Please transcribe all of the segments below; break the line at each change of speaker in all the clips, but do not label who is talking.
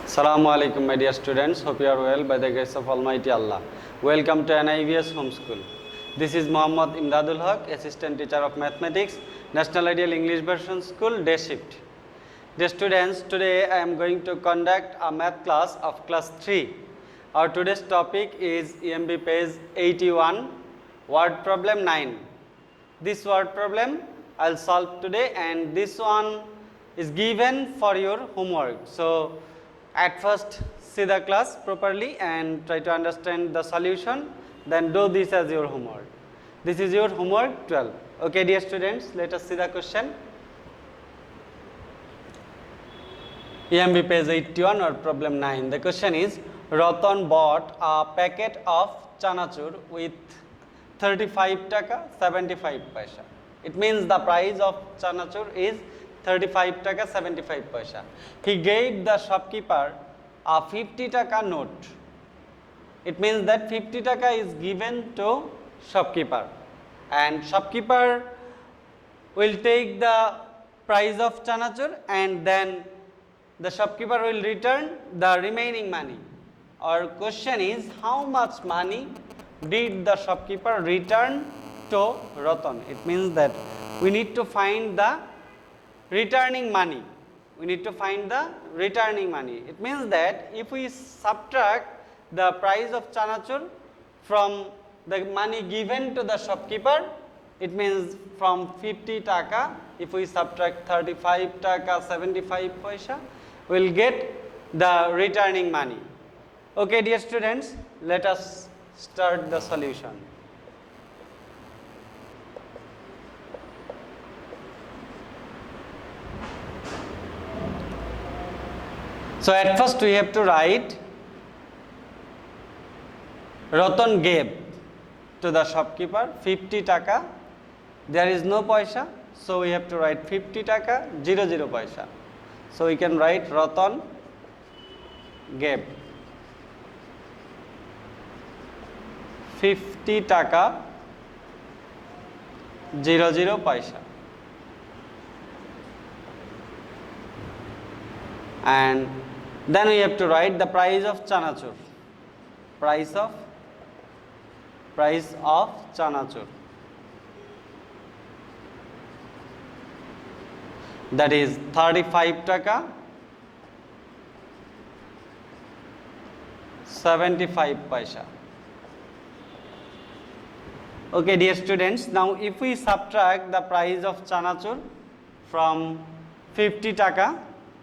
Assalamu alaikum, my dear students. Hope you are well by the grace of Almighty Allah. Welcome to NIVS Homeschool. This is Muhammad Emdadul, Assistant Teacher of Mathematics, National Ideal English Version School, Day Shift. Dear students, today I am going to conduct a math class of class 3. Our today's topic is EMB page 81, word problem 9. This word problem I will solve today, and this one is given for your homework. So, at first see the class properly and try to understand the solution, then do this as your homework. This is your homework 12. Okay, dear students, let us see the question. EMB page 81 or problem 9. The question is, Ratan bought a packet of chanachur with 35 taka 75 paisa. It means the price of chanachur is 35 taka 75 paisa. He gave the shopkeeper a 50 taka note. It means that 50 taka is given to shopkeeper, and shopkeeper will take the price of chanachur and then the shopkeeper will return the remaining money. Our question is, how much money did the shopkeeper return to Ratan? It means that we need to find the returning money. We need to find the returning money. It means that if we subtract the price of chanachur from the money given to the shopkeeper, it means from 50 taka, if we subtract 35 taka 75 paisa, we will get the returning money. Okay, dear students, let us start the solution. So, at first we have to write Ratan gave to the shopkeeper 50 taka. There is no paisa, so we have to write 50 taka 00 paisa. So, we can write Ratan gave 50 taka 00 paisa. And then we have to write the price of chanachur. Price of chanachur. That is 35 taka 75 paisa. Okay, dear students, now if we subtract the price of chanachur from 50 taka,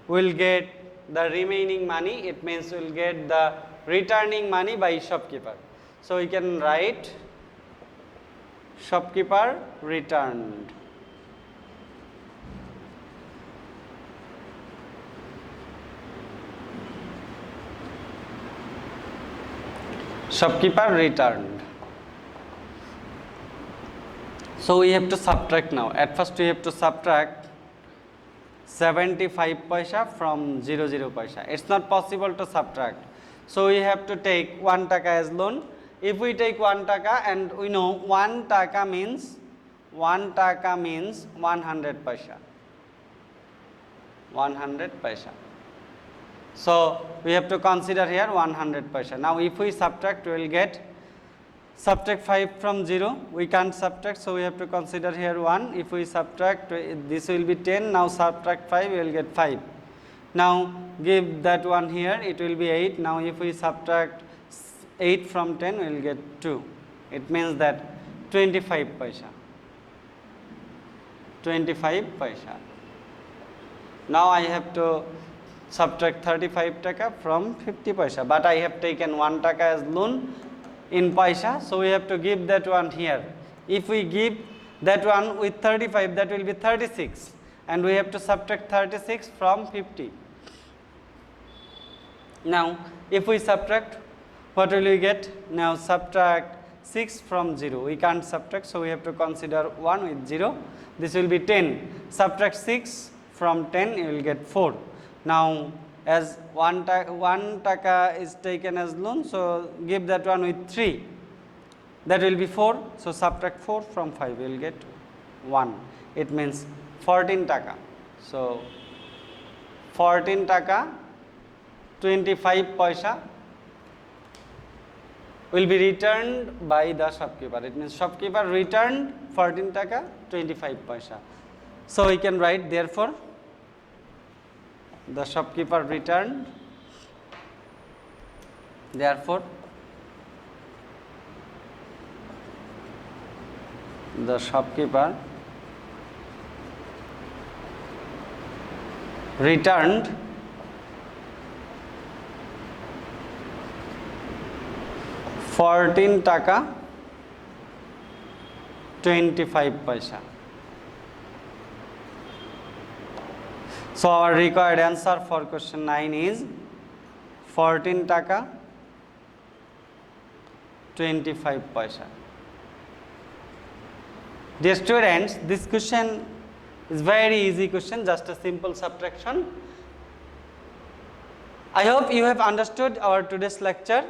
we will get the remaining money. It means we will get the returning money by shopkeeper. So, we can write shopkeeper returned. Shopkeeper returned. So, we have to subtract now. At first, we have to subtract 75 paisa from 00 paisa. It's not possible to subtract. So, we have to take 1 taka as loan. If we take 1 taka, and we know 1 taka means 100 paisa. 100 paisa. So, we have to consider here 100 paisa. Now, if we subtract, we will get subtract 5 from 0, we can't subtract, so we have to consider here 1. If we subtract, this will be 10, now subtract 5, we will get 5. Now give that one here, it will be 8. Now if we subtract 8 from 10, we will get 2. It means that 25 paisa. 25 paisa. Now I have to subtract 35 taka from 50 paisa, but I have taken 1 taka as loan in paisa, so we have to give that one here. If we give that one with 35, that will be 36, and we have to subtract 36 from 50. Now if we subtract, what will we get? Now subtract 6 from 0, we can't subtract, so we have to consider 1 with 0. This will be 10. Subtract 6 from 10, you will get 4. Now as 1 taka is taken as loan, so give that one with 3, that will be 4. So subtract 4 from 5, we will get 1. It means 14 taka. So 14 taka 25 paisa will be returned by the shopkeeper. It means shopkeeper returned 14 taka 25 paisa. So we can write, therefore the shopkeeper returned, therefore the shopkeeper returned 14 taka 25 paisa. So our required answer for question 9 is 14 taka 25 paisa. Dear students, this question is very easy question, just a simple subtraction. I hope you have understood our today's lecture.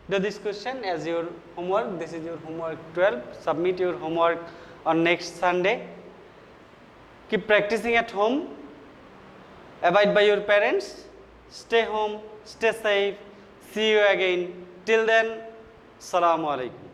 Do this question as your homework. This is your homework 12. Submit your homework on next Sunday. Keep practicing at home. Abide by your parents. Stay home. Stay safe. See you again. Till then, Assalamu alaikum.